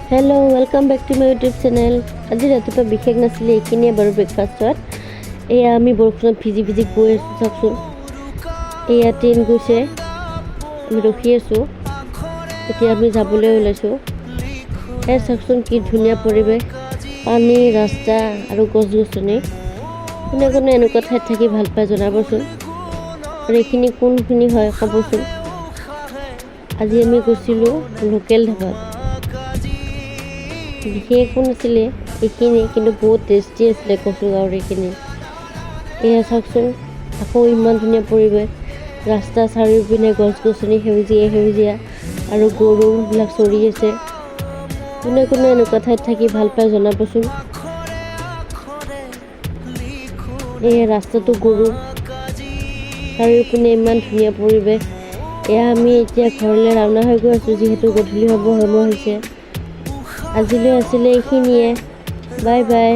Hello, welcome back to my YouTube channel. আজি ৰাতিপুৱা বিশেষ নাছিলে এইখিনিয়ে বাৰু ব্ৰেকফাষ্টত এয়া আমি বৰষুণত ভিজি ভিজি গৈ আছোঁ চাওকচোন এয়া ট্ৰেইন গৈছে আমি ৰখি আছোঁ এতিয়া আমি যাবলৈ ওলাইছোঁ এয়া চাওকচোন কি ধুনীয়া পৰিৱেশ পানী ৰাস্তা আৰু গছ গছনি কোনে কোনে এনেকুৱা ঠাইত থাকি ভাল পায় জনাবচোন আৰু এইখিনি কোনখিনি হয় ক'বচোন আজি আমি গৈছিলোঁ লোকেল ধাবাত বিশেষ একো নাছিলে এইখিনি কিন্তু বহুত টেষ্টি আছিলে কচু গাঁৱৰ এইখিনি এয়া চাওকচোন আকৌ ইমান ধুনীয়া পৰিৱেশ ৰাস্তা চাৰিওপিনে গছ গছনি সেউজীয়া আৰু গৰুবিলাক চৰি আছে কোনে কোনে এনেকুৱা ঠাইত থাকি ভাল পায় জনাবচোন এয়া ৰাস্তাটো গৰু চাৰিওপিনে ইমান ধুনীয়া পৰিৱেশ এয়া আমি এতিয়া ঘৰলৈ ৰাওনা হৈ গৈ আছোঁ যিহেতু গধূলি হ'ব সময় হৈছে আজিলৈ আছিলে এইখিনিয়ে বাই বাই